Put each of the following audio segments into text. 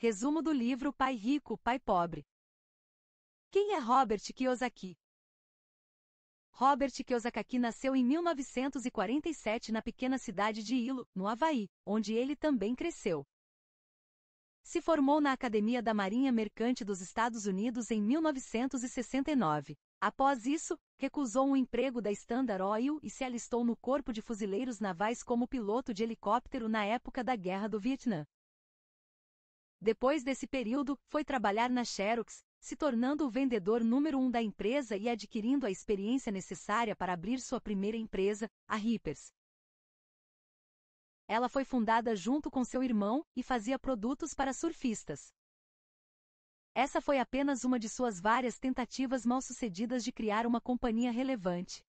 Resumo do livro Pai Rico, Pai Pobre. Quem é Robert Kiyosaki? Robert Kiyosaki nasceu em 1947 na pequena cidade de Hilo, no Havaí, onde ele também cresceu. Se formou na Academia da Marinha Mercante dos Estados Unidos em 1969. Após isso, recusou um emprego da Standard Oil e se alistou no Corpo de Fuzileiros Navais como piloto de helicóptero na época da Guerra do Vietnã. Depois desse período, foi trabalhar na Xerox, se tornando o vendedor número 1 da empresa e adquirindo a experiência necessária para abrir sua primeira empresa, a Rippers. Ela foi fundada junto com seu irmão e fazia produtos para surfistas. Essa foi apenas uma de suas várias tentativas mal-sucedidas de criar uma companhia relevante.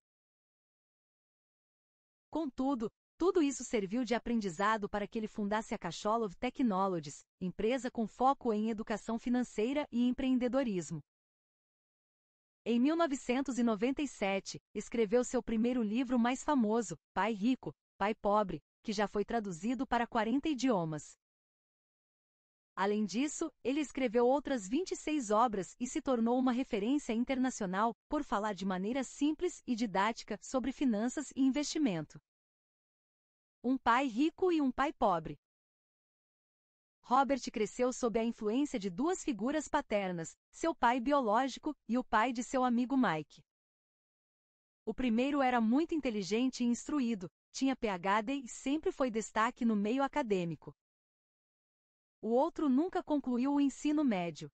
Contudo, tudo isso serviu de aprendizado para que ele fundasse a Casholov Technologies, empresa com foco em educação financeira e empreendedorismo. Em 1997, escreveu seu primeiro livro mais famoso, Pai Rico, Pai Pobre, que já foi traduzido para 40 idiomas. Além disso, ele escreveu outras 26 obras e se tornou uma referência internacional por falar de maneira simples e didática sobre finanças e investimento. Um pai rico e um pai pobre. Robert cresceu sob a influência de duas figuras paternas, seu pai biológico e o pai de seu amigo Mike. O primeiro era muito inteligente e instruído, tinha PhD e sempre foi destaque no meio acadêmico. O outro nunca concluiu o ensino médio.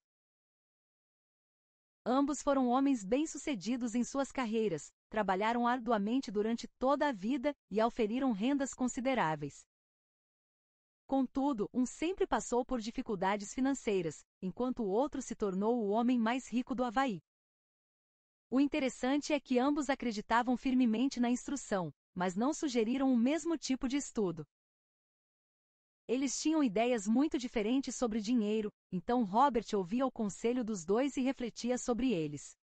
Ambos foram homens bem-sucedidos em suas carreiras, trabalharam arduamente durante toda a vida e auferiram rendas consideráveis. Contudo, um sempre passou por dificuldades financeiras, enquanto o outro se tornou o homem mais rico do Havaí. O interessante é que ambos acreditavam firmemente na instrução, mas não sugeriram o mesmo tipo de estudo. Eles tinham ideias muito diferentes sobre dinheiro, então Robert ouvia o conselho dos dois e refletia sobre eles.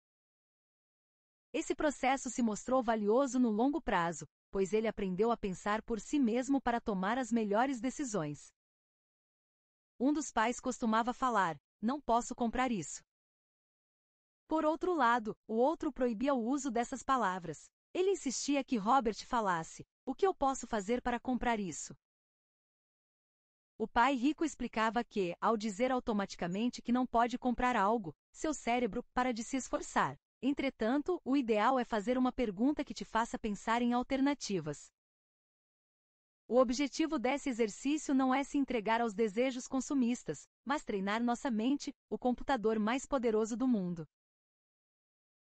Esse processo se mostrou valioso no longo prazo, pois ele aprendeu a pensar por si mesmo para tomar as melhores decisões. Um dos pais costumava falar: "Não posso comprar isso." Por outro lado, o outro proibia o uso dessas palavras. Ele insistia que Robert falasse: "O que eu posso fazer para comprar isso?" O pai rico explicava que, ao dizer automaticamente que não pode comprar algo, seu cérebro para de se esforçar. Entretanto, o ideal é fazer uma pergunta que te faça pensar em alternativas. O objetivo desse exercício não é se entregar aos desejos consumistas, mas treinar nossa mente, o computador mais poderoso do mundo.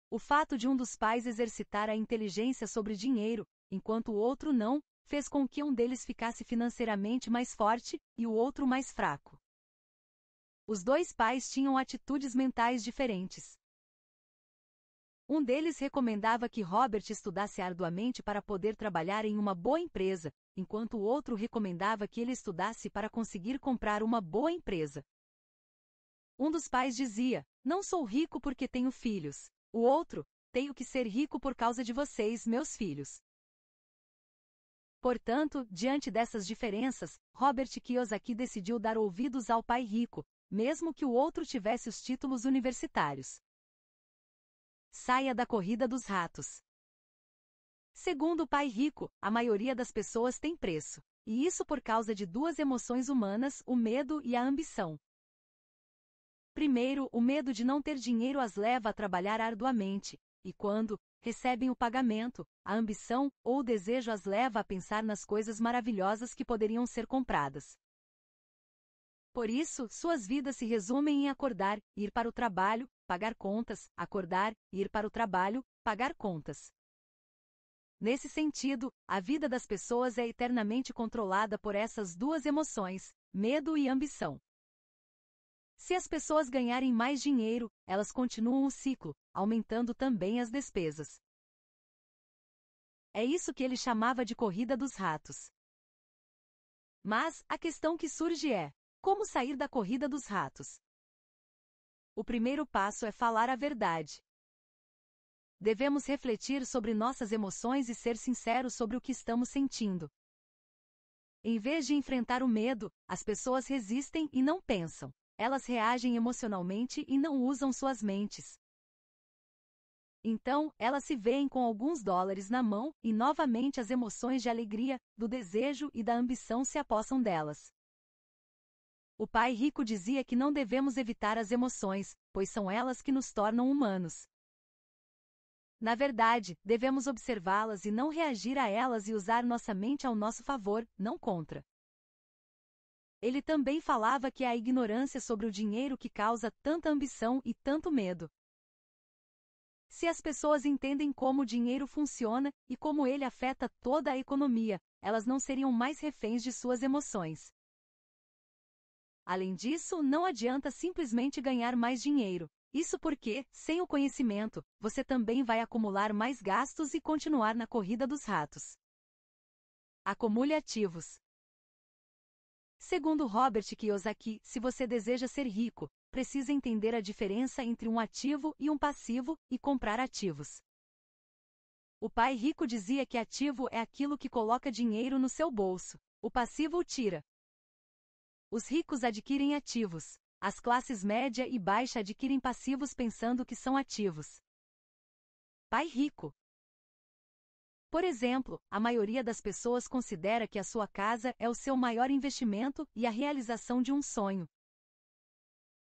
O fato de um dos pais exercitar a inteligência sobre dinheiro, enquanto o outro não, fez com que um deles ficasse financeiramente mais forte e o outro mais fraco. Os dois pais tinham atitudes mentais diferentes. Um deles recomendava que Robert estudasse arduamente para poder trabalhar em uma boa empresa, enquanto o outro recomendava que ele estudasse para conseguir comprar uma boa empresa. Um dos pais dizia: "Não sou rico porque tenho filhos." O outro: "Tenho que ser rico por causa de vocês, meus filhos." Portanto, diante dessas diferenças, Robert Kiyosaki decidiu dar ouvidos ao pai rico, mesmo que o outro tivesse os títulos universitários. Saia da corrida dos ratos. Segundo o pai rico, a maioria das pessoas tem preço. E isso por causa de duas emoções humanas, o medo e a ambição. Primeiro, o medo de não ter dinheiro as leva a trabalhar arduamente, e quando recebem o pagamento, a ambição ou o desejo as leva a pensar nas coisas maravilhosas que poderiam ser compradas. Por isso, suas vidas se resumem em acordar, ir para o trabalho, pagar contas, acordar, ir para o trabalho, pagar contas. Nesse sentido, a vida das pessoas é eternamente controlada por essas duas emoções, medo e ambição. Se as pessoas ganharem mais dinheiro, elas continuam o ciclo, aumentando também as despesas. É isso que ele chamava de corrida dos ratos. Mas, a questão que surge é: como sair da corrida dos ratos? O primeiro passo é falar a verdade. Devemos refletir sobre nossas emoções e ser sinceros sobre o que estamos sentindo. Em vez de enfrentar o medo, as pessoas resistem e não pensam. Elas reagem emocionalmente e não usam suas mentes. Então, elas se veem com alguns dólares na mão, e novamente as emoções de alegria, do desejo e da ambição se apossam delas. O pai rico dizia que não devemos evitar as emoções, pois são elas que nos tornam humanos. Na verdade, devemos observá-las e não reagir a elas e usar nossa mente ao nosso favor, não contra. Ele também falava que é a ignorância sobre o dinheiro que causa tanta ambição e tanto medo. Se as pessoas entendem como o dinheiro funciona e como ele afeta toda a economia, elas não seriam mais reféns de suas emoções. Além disso, não adianta simplesmente ganhar mais dinheiro. Isso porque, sem o conhecimento, você também vai acumular mais gastos e continuar na corrida dos ratos. Acumule ativos. Segundo Robert Kiyosaki, se você deseja ser rico, precisa entender a diferença entre um ativo e um passivo, e comprar ativos. O pai rico dizia que ativo é aquilo que coloca dinheiro no seu bolso. O passivo o tira. Os ricos adquirem ativos. As classes média e baixa adquirem passivos pensando que são ativos. Pai rico. Por exemplo, a maioria das pessoas considera que a sua casa é o seu maior investimento e a realização de um sonho.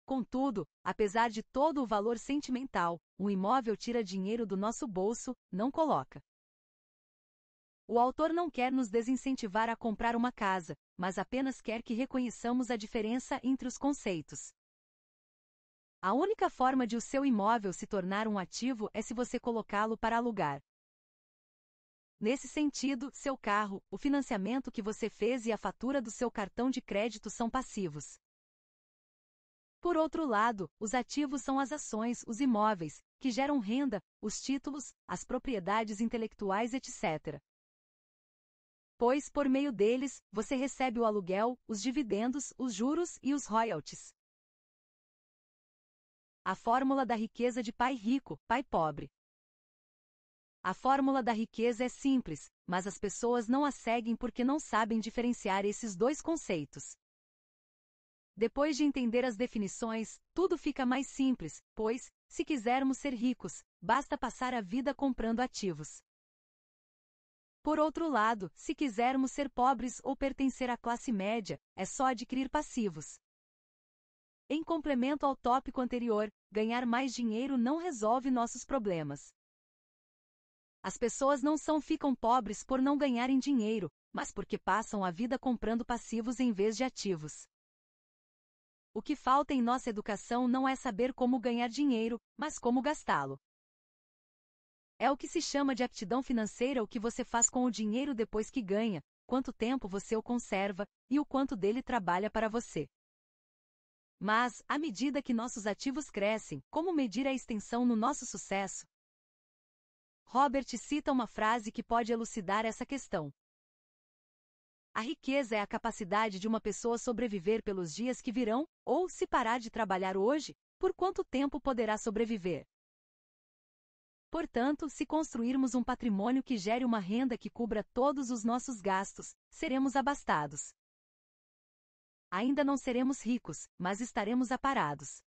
Contudo, apesar de todo o valor sentimental, um imóvel tira dinheiro do nosso bolso, não coloca. O autor não quer nos desincentivar a comprar uma casa, mas apenas quer que reconheçamos a diferença entre os conceitos. A única forma de o seu imóvel se tornar um ativo é se você colocá-lo para alugar. Nesse sentido, seu carro, o financiamento que você fez e a fatura do seu cartão de crédito são passivos. Por outro lado, os ativos são as ações, os imóveis, que geram renda, os títulos, as propriedades intelectuais, etc. Pois, por meio deles, você recebe o aluguel, os dividendos, os juros e os royalties. A fórmula da riqueza de pai rico, pai pobre. A fórmula da riqueza é simples, mas as pessoas não a seguem porque não sabem diferenciar esses dois conceitos. Depois de entender as definições, tudo fica mais simples, pois, se quisermos ser ricos, basta passar a vida comprando ativos. Por outro lado, se quisermos ser pobres ou pertencer à classe média, é só adquirir passivos. Em complemento ao tópico anterior, ganhar mais dinheiro não resolve nossos problemas. As pessoas não ficam pobres por não ganharem dinheiro, mas porque passam a vida comprando passivos em vez de ativos. O que falta em nossa educação não é saber como ganhar dinheiro, mas como gastá-lo. É o que se chama de aptidão financeira, o que você faz com o dinheiro depois que ganha, quanto tempo você o conserva, e o quanto dele trabalha para você. Mas, à medida que nossos ativos crescem, como medir a extensão no nosso sucesso? Robert cita uma frase que pode elucidar essa questão. A riqueza é a capacidade de uma pessoa sobreviver pelos dias que virão, ou, se parar de trabalhar hoje, por quanto tempo poderá sobreviver. Portanto, se construirmos um patrimônio que gere uma renda que cubra todos os nossos gastos, seremos abastados. Ainda não seremos ricos, mas estaremos aparados.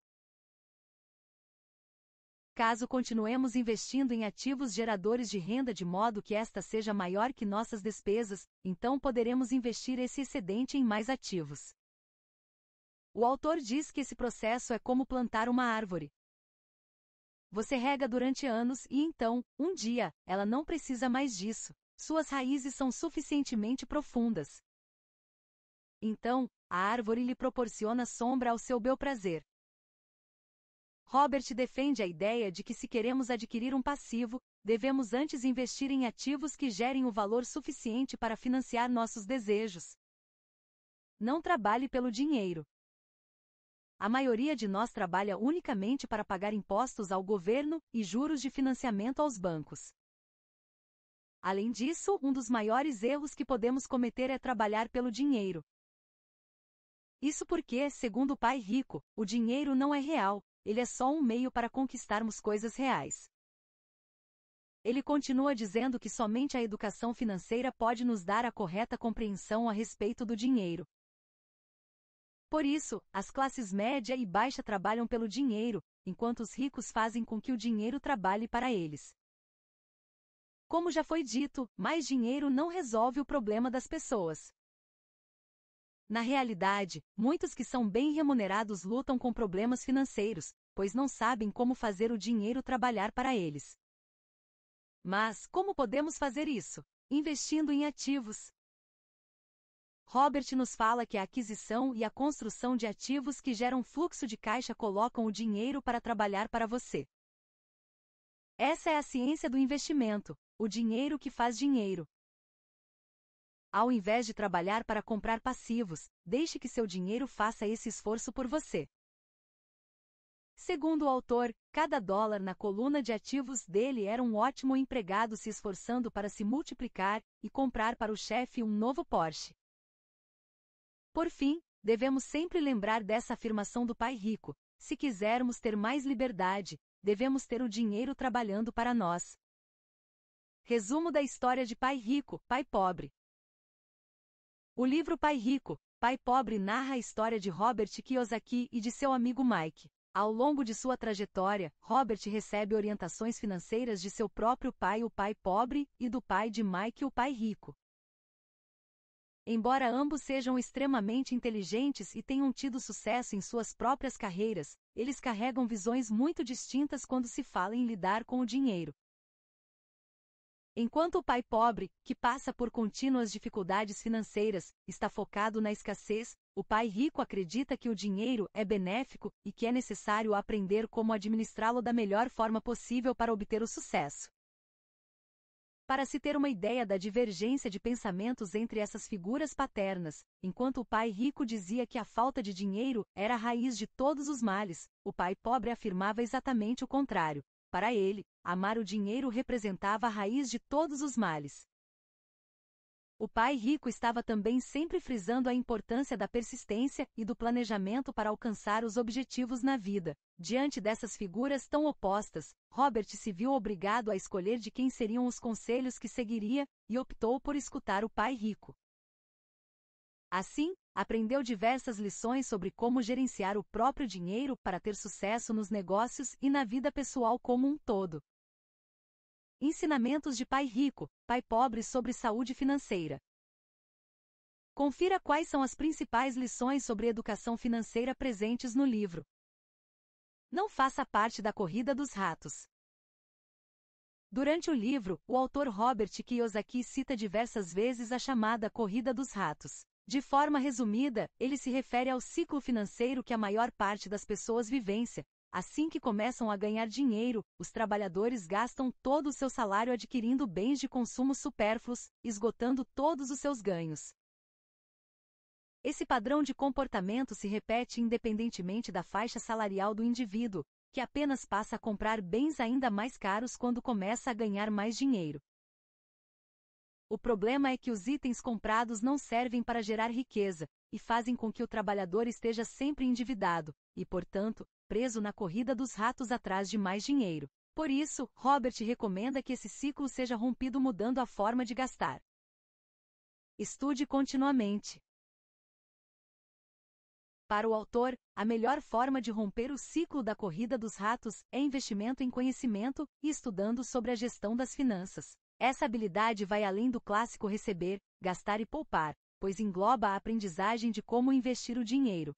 Caso continuemos investindo em ativos geradores de renda de modo que esta seja maior que nossas despesas, então poderemos investir esse excedente em mais ativos. O autor diz que esse processo é como plantar uma árvore. Você rega durante anos e então, um dia, ela não precisa mais disso. Suas raízes são suficientemente profundas. Então, a árvore lhe proporciona sombra ao seu bel prazer. Robert defende a ideia de que se queremos adquirir um passivo, devemos antes investir em ativos que gerem o valor suficiente para financiar nossos desejos. Não trabalhe pelo dinheiro. A maioria de nós trabalha unicamente para pagar impostos ao governo e juros de financiamento aos bancos. Além disso, um dos maiores erros que podemos cometer é trabalhar pelo dinheiro. Isso porque, segundo o pai rico, o dinheiro não é real, ele é só um meio para conquistarmos coisas reais. Ele continua dizendo que somente a educação financeira pode nos dar a correta compreensão a respeito do dinheiro. Por isso, as classes média e baixa trabalham pelo dinheiro, enquanto os ricos fazem com que o dinheiro trabalhe para eles. Como já foi dito, mais dinheiro não resolve o problema das pessoas. Na realidade, muitos que são bem remunerados lutam com problemas financeiros, pois não sabem como fazer o dinheiro trabalhar para eles. Mas, como podemos fazer isso? Investindo em ativos. Robert nos fala que a aquisição e a construção de ativos que geram fluxo de caixa colocam o dinheiro para trabalhar para você. Essa é a ciência do investimento, o dinheiro que faz dinheiro. Ao invés de trabalhar para comprar passivos, deixe que seu dinheiro faça esse esforço por você. Segundo o autor, cada dólar na coluna de ativos dele era um ótimo empregado se esforçando para se multiplicar e comprar para o chefe um novo Porsche. Por fim, devemos sempre lembrar dessa afirmação do pai rico: se quisermos ter mais liberdade, devemos ter o dinheiro trabalhando para nós. Resumo da história de Pai Rico, Pai Pobre. O livro Pai Rico, Pai Pobre narra a história de Robert Kiyosaki e de seu amigo Mike. Ao longo de sua trajetória, Robert recebe orientações financeiras de seu próprio pai, o pai pobre, e do pai de Mike, o pai rico. Embora ambos sejam extremamente inteligentes e tenham tido sucesso em suas próprias carreiras, eles carregam visões muito distintas quando se fala em lidar com o dinheiro. Enquanto o pai pobre, que passa por contínuas dificuldades financeiras, está focado na escassez, o pai rico acredita que o dinheiro é benéfico e que é necessário aprender como administrá-lo da melhor forma possível para obter o sucesso. Para se ter uma ideia da divergência de pensamentos entre essas figuras paternas, enquanto o pai rico dizia que a falta de dinheiro era a raiz de todos os males, o pai pobre afirmava exatamente o contrário. Para ele, amar o dinheiro representava a raiz de todos os males. O pai rico estava também sempre frisando a importância da persistência e do planejamento para alcançar os objetivos na vida. Diante dessas figuras tão opostas, Robert se viu obrigado a escolher de quem seriam os conselhos que seguiria, e optou por escutar o pai rico. Assim, aprendeu diversas lições sobre como gerenciar o próprio dinheiro para ter sucesso nos negócios e na vida pessoal como um todo. Ensinamentos de pai rico, pai pobre sobre saúde financeira. Confira quais são as principais lições sobre educação financeira presentes no livro. Não faça parte da corrida dos ratos. Durante o livro, o autor Robert Kiyosaki cita diversas vezes a chamada corrida dos ratos. De forma resumida, ele se refere ao ciclo financeiro que a maior parte das pessoas vivencia. Assim que começam a ganhar dinheiro, os trabalhadores gastam todo o seu salário adquirindo bens de consumo supérfluos, esgotando todos os seus ganhos. Esse padrão de comportamento se repete independentemente da faixa salarial do indivíduo, que apenas passa a comprar bens ainda mais caros quando começa a ganhar mais dinheiro. O problema é que os itens comprados não servem para gerar riqueza, e fazem com que o trabalhador esteja sempre endividado, e, portanto, preso na corrida dos ratos atrás de mais dinheiro. Por isso, Robert recomenda que esse ciclo seja rompido mudando a forma de gastar. Estude continuamente. Para o autor, a melhor forma de romper o ciclo da corrida dos ratos é investimento em conhecimento e estudando sobre a gestão das finanças. Essa habilidade vai além do clássico receber, gastar e poupar, pois engloba a aprendizagem de como investir o dinheiro.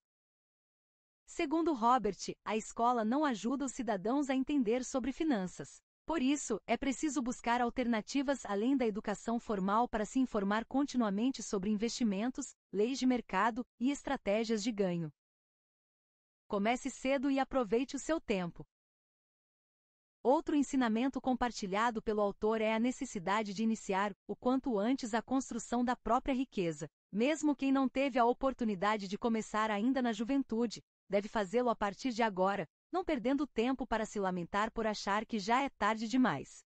Segundo Robert, a escola não ajuda os cidadãos a entender sobre finanças. Por isso, é preciso buscar alternativas além da educação formal para se informar continuamente sobre investimentos, leis de mercado e estratégias de ganho. Comece cedo e aproveite o seu tempo. Outro ensinamento compartilhado pelo autor é a necessidade de iniciar, o quanto antes, a construção da própria riqueza. Mesmo quem não teve a oportunidade de começar ainda na juventude, deve fazê-lo a partir de agora, não perdendo tempo para se lamentar por achar que já é tarde demais.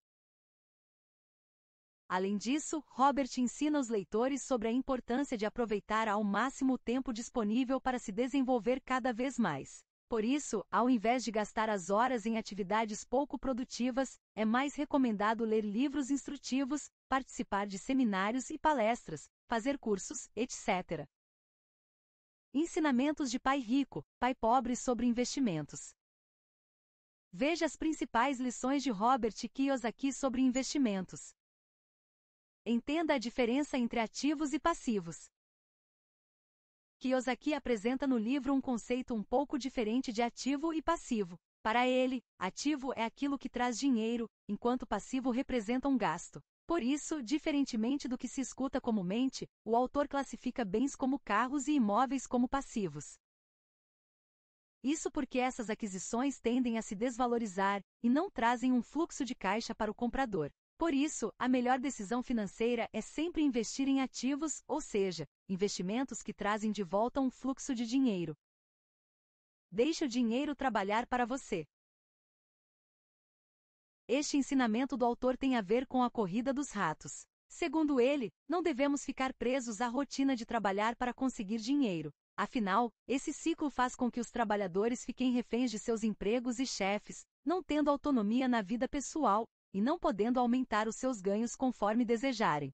Além disso, Robert ensina os leitores sobre a importância de aproveitar ao máximo o tempo disponível para se desenvolver cada vez mais. Por isso, ao invés de gastar as horas em atividades pouco produtivas, é mais recomendado ler livros instrutivos, participar de seminários e palestras, fazer cursos, etc. Ensinamentos de pai rico, pai pobre sobre investimentos. Veja as principais lições de Robert Kiyosaki sobre investimentos. Entenda a diferença entre ativos e passivos. Kiyosaki apresenta no livro um conceito um pouco diferente de ativo e passivo. Para ele, ativo é aquilo que traz dinheiro, enquanto passivo representa um gasto. Por isso, diferentemente do que se escuta comumente, o autor classifica bens como carros e imóveis como passivos. Isso porque essas aquisições tendem a se desvalorizar e não trazem um fluxo de caixa para o comprador. Por isso, a melhor decisão financeira é sempre investir em ativos, ou seja, investimentos que trazem de volta um fluxo de dinheiro. Deixe o dinheiro trabalhar para você. Este ensinamento do autor tem a ver com a corrida dos ratos. Segundo ele, não devemos ficar presos à rotina de trabalhar para conseguir dinheiro. Afinal, esse ciclo faz com que os trabalhadores fiquem reféns de seus empregos e chefes, não tendo autonomia na vida pessoal, e não podendo aumentar os seus ganhos conforme desejarem.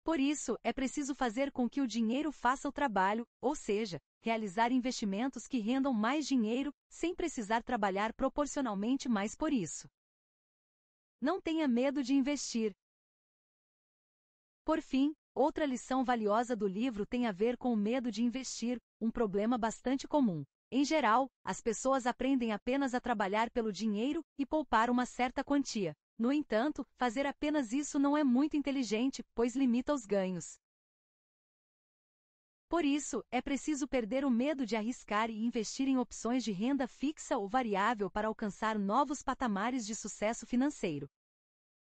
Por isso, é preciso fazer com que o dinheiro faça o trabalho, ou seja, realizar investimentos que rendam mais dinheiro, sem precisar trabalhar proporcionalmente mais por isso. Não tenha medo de investir. Por fim, outra lição valiosa do livro tem a ver com o medo de investir, um problema bastante comum. Em geral, as pessoas aprendem apenas a trabalhar pelo dinheiro e poupar uma certa quantia. No entanto, fazer apenas isso não é muito inteligente, pois limita os ganhos. Por isso, é preciso perder o medo de arriscar e investir em opções de renda fixa ou variável para alcançar novos patamares de sucesso financeiro.